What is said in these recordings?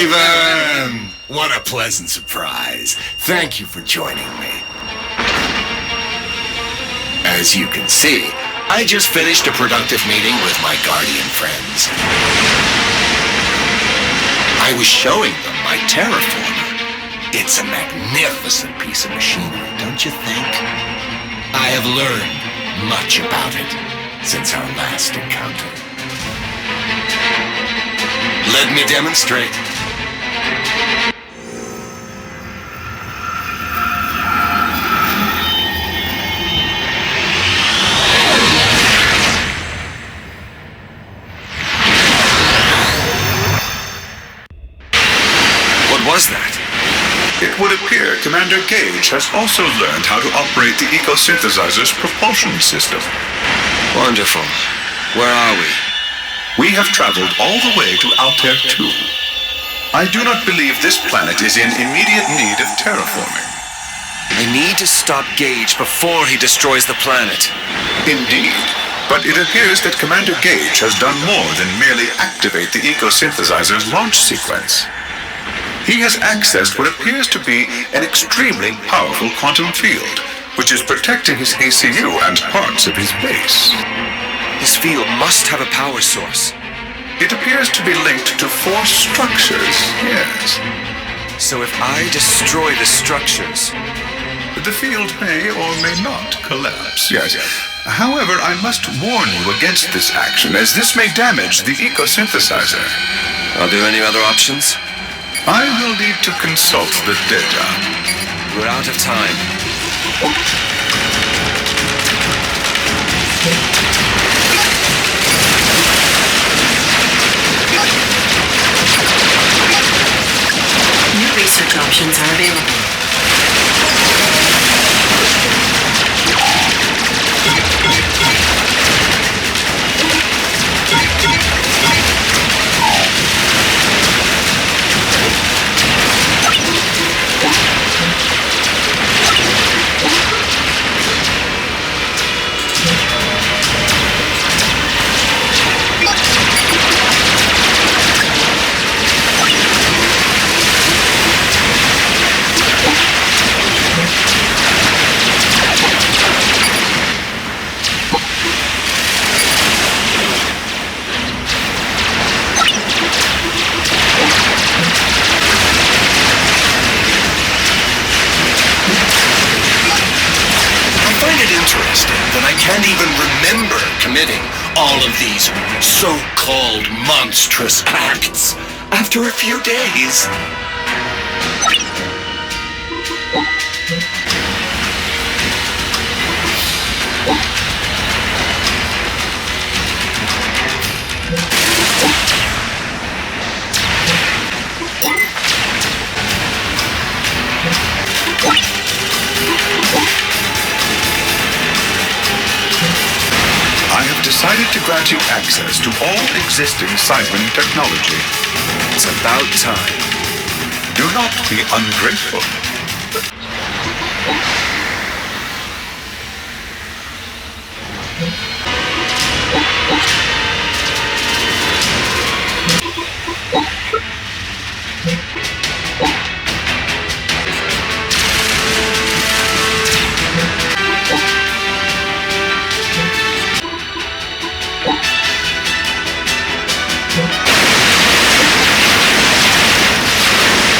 Raven! What a pleasant surprise. Thank you for joining me. As you can see, I just finished a productive meeting with my Guardian friends. I was showing them my terraformer. It's a magnificent piece of machinery, don't you think? I have learned much about it since our last encounter. Let me demonstrate. What was that? It would appear Commander Gage has also learned how to operate the eco-synthesizer's propulsion system. Wonderful. Where are we? We have traveled all the way to Altair 2. I do not believe this planet is in immediate need of terraforming. I need to stop Gage before he destroys the planet. Indeed, but it appears that Commander Gage has done more than merely activate the eco-synthesizer's launch sequence. He has accessed what appears to be an extremely powerful quantum field, which is protecting his ACU and parts of his base. This field must have a power source. It appears to be linked to 4 structures, yes. So if I destroy the structures... The field may or may not collapse, yes. However, I must warn you against this action, as this may damage the eco-synthesizer. Are there any other options? I will need to consult the data. We're out of time. New research options are available. I can't even remember committing all of these so-called monstrous acts after a few days. I have decided to grant you access to all existing Sci-fi technology. It's about time. Do not be ungrateful.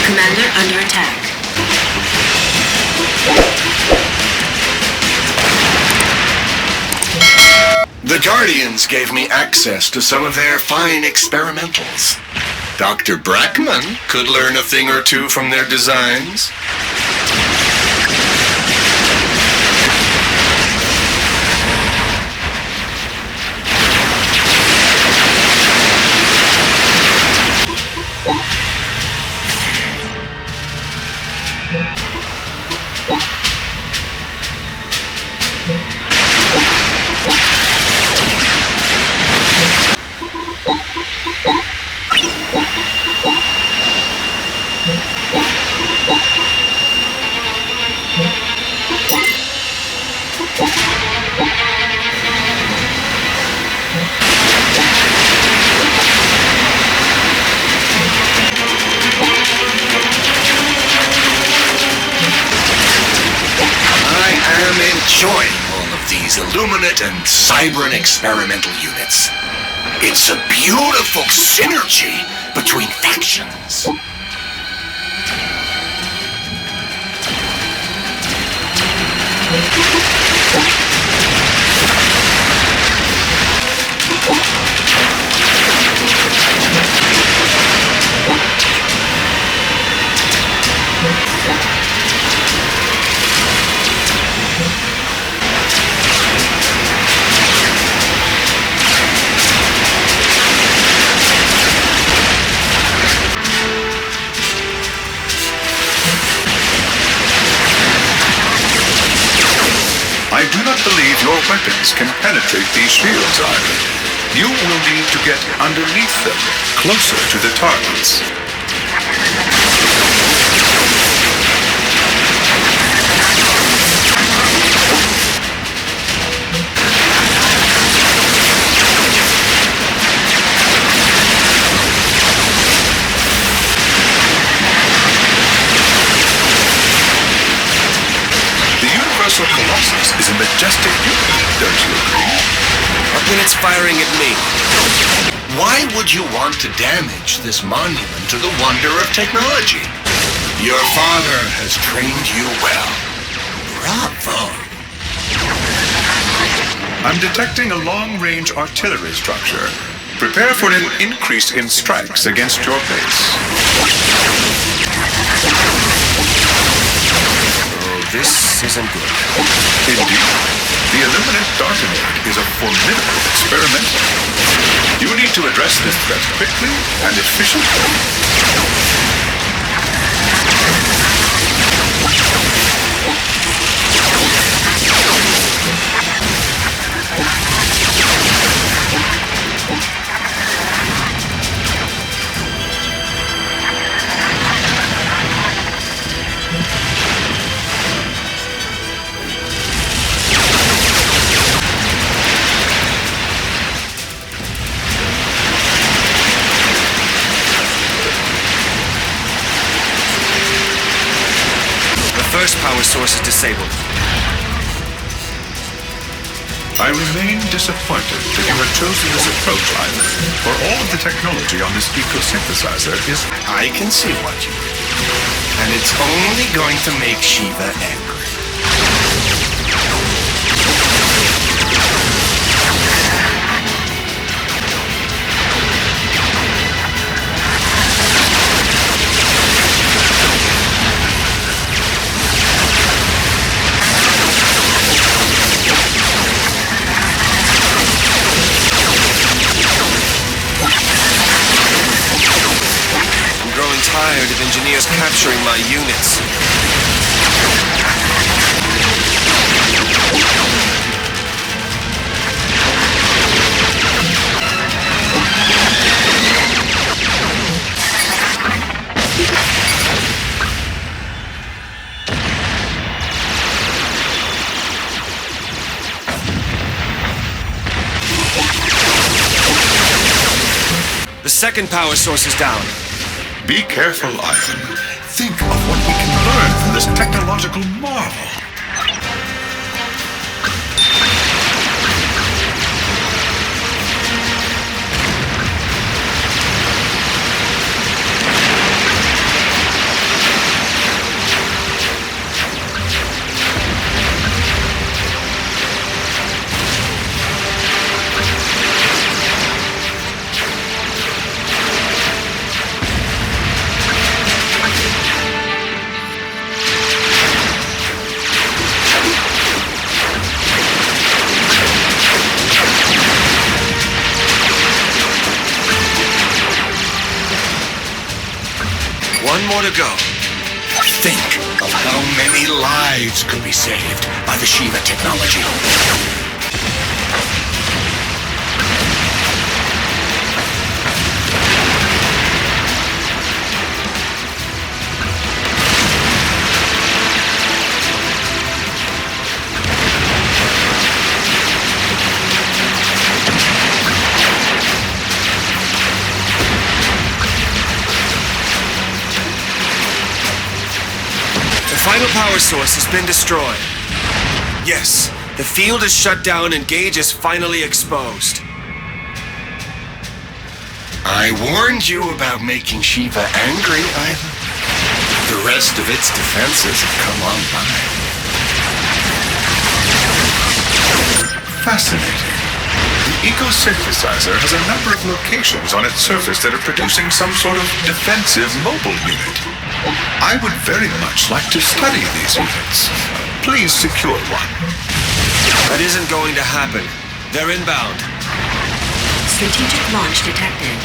Commander under attack. The Guardians gave me access to some of their fine experimentals. Dr. Brackman could learn a thing or two from their designs. these Illuminate and Cybran experimental units. It's a beautiful synergy between factions. I do not believe your weapons can penetrate these shields, Ivan. You will need to get underneath them, closer to the targets. The Universal Colossus is a majestic unit, don't you agree? But when it's firing at me, why would you want to damage this monument to the wonder of technology? Your father has trained you well. Bravo. I'm detecting a long-range artillery structure. Prepare for an increase in strikes against your base. This isn't good. Indeed. The Illuminate Darknode is a formidable experiment. You need to address this threat quickly and efficiently. First power source is disabled. I remain disappointed that you have chosen this approach, Ivan, for all of the technology on this eco-synthesizer is... I can see what you did. And it's only going to make Shiva angry. Tired of engineers capturing my units. The second power source is down. Be careful, Ivan. Think of what we can learn from this technological marvel. One more to go. Think of how many lives could be saved by the Shiva technology. The final power source has been destroyed. Yes, The field is shut down and Gage is finally exposed. I warned you about making Shiva angry, Ivan. The rest of its defenses have come online. Fascinating. The eco-synthesizer has a number of locations on its surface that are producing some sort of defensive mobile unit. I would very much like to study these units. Please secure one. That isn't going to happen. They're inbound. Strategic launch detected.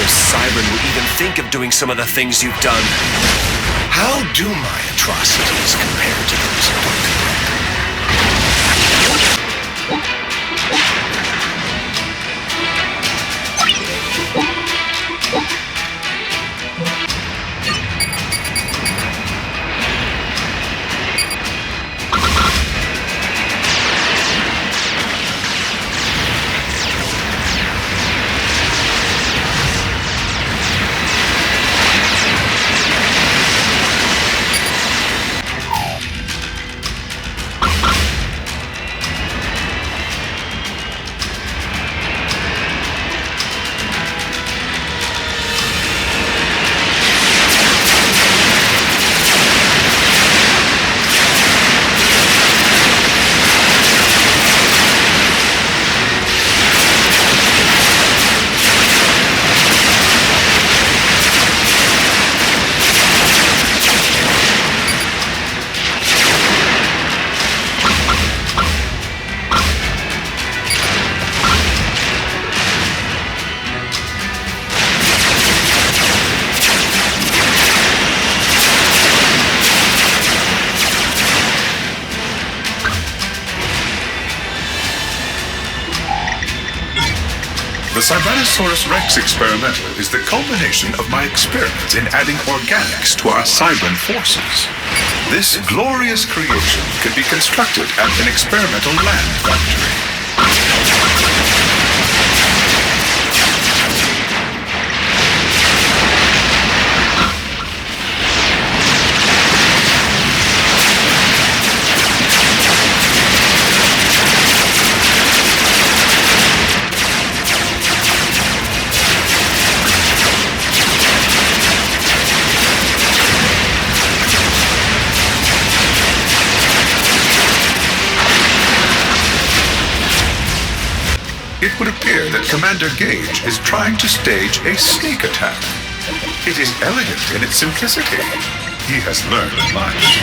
Cybern would even think of doing some of the things you've done. How do my atrocities compare to those of Dr. Brock? The Cybanosaurus Rex experimental is the culmination of my experiments in adding organics to our Cybern forces. This glorious creation can be constructed at an experimental land factory. It would appear that Commander Gage is trying to stage a sneak attack. It is elegant in its simplicity. He has learned much.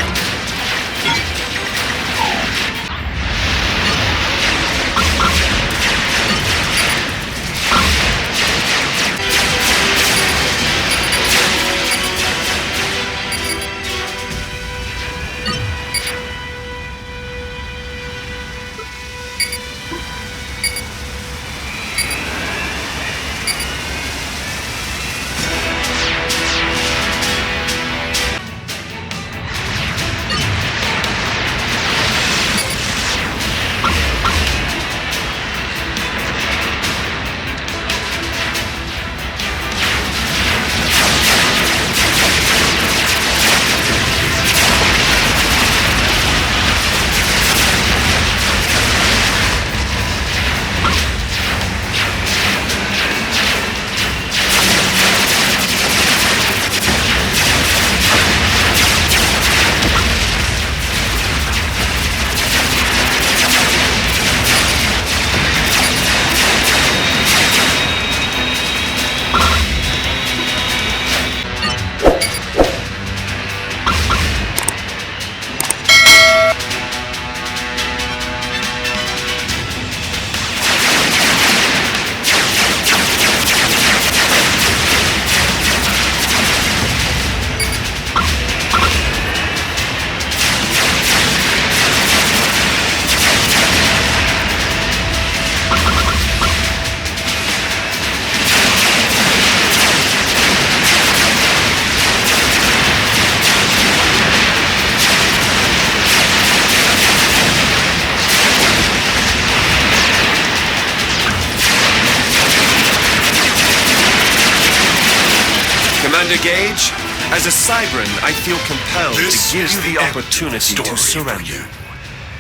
Commander Gage, as a Cybran, I feel compelled This to give is you the the end opportunity story to surrender. for you.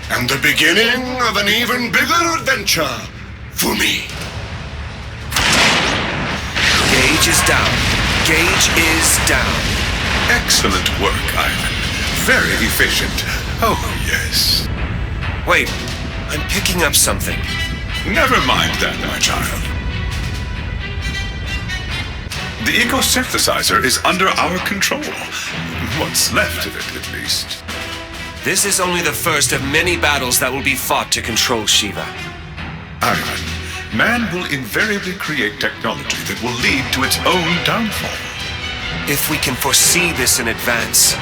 And the beginning of an even bigger adventure for me. Gage is down. Gage is down. Excellent work, Ivan. Very efficient. Oh, yes. Wait, I'm picking up something. Never mind that, my child. The eco-synthesizer is under our control. What's left of it, at least. This is only the first of many battles that will be fought to control Shiva. Ivan, man will invariably create technology that will lead to its own downfall. If we can foresee this in advance,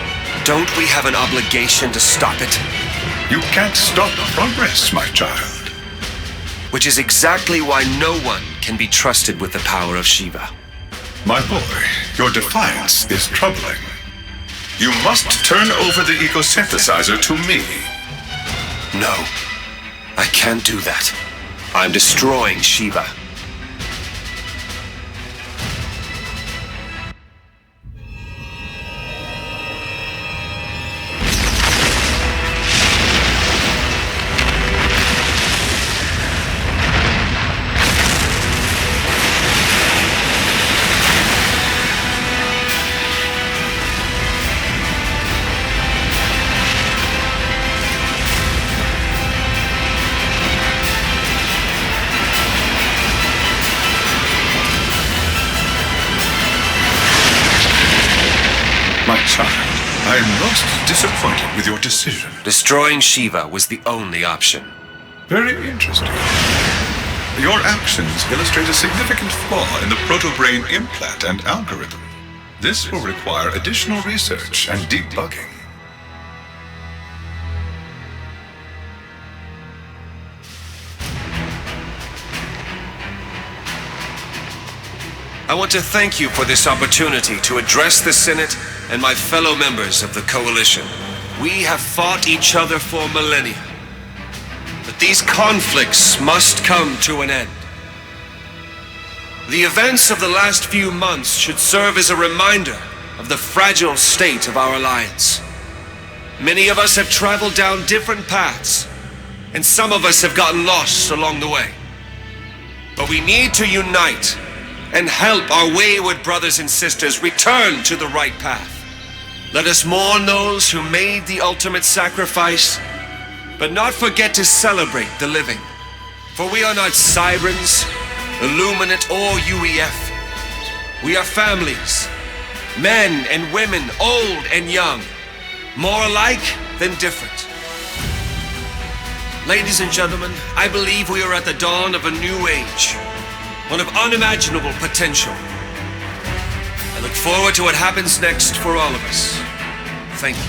don't we have an obligation to stop it? You can't stop progress, my child. Which is exactly why no one can be trusted with the power of Shiva. My boy, your defiance is troubling. You must turn over the eco-synthesizer to me. No, I can't do that. I'm destroying Shiva. My child, I am most disappointed with your decision. Destroying Shiva was the only option. Very interesting. Your actions illustrate a significant flaw in the proto-brain implant and algorithm. This will require additional research and debugging. I want to thank you for this opportunity to address the Senate and my fellow members of the Coalition. We have fought each other for millennia. But these conflicts must come to an end. The events of the last few months should serve as a reminder of the fragile state of our alliance. Many of us have traveled down different paths, and some of us have gotten lost along the way. But we need to unite and help our wayward brothers and sisters return to the right path. Let us mourn those who made the ultimate sacrifice, but not forget to celebrate the living. For we are not Cybrans, Illuminate, or UEF. We are families, men and women, old and young, more alike than different. Ladies and gentlemen, I believe we are at the dawn of a new age, one of unimaginable potential. I look forward to what happens next for all of us. Thank you.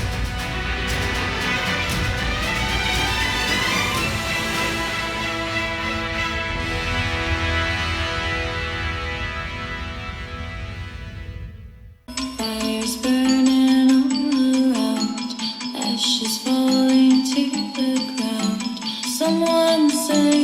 Fires burning all around, ashes falling to the ground. Someone say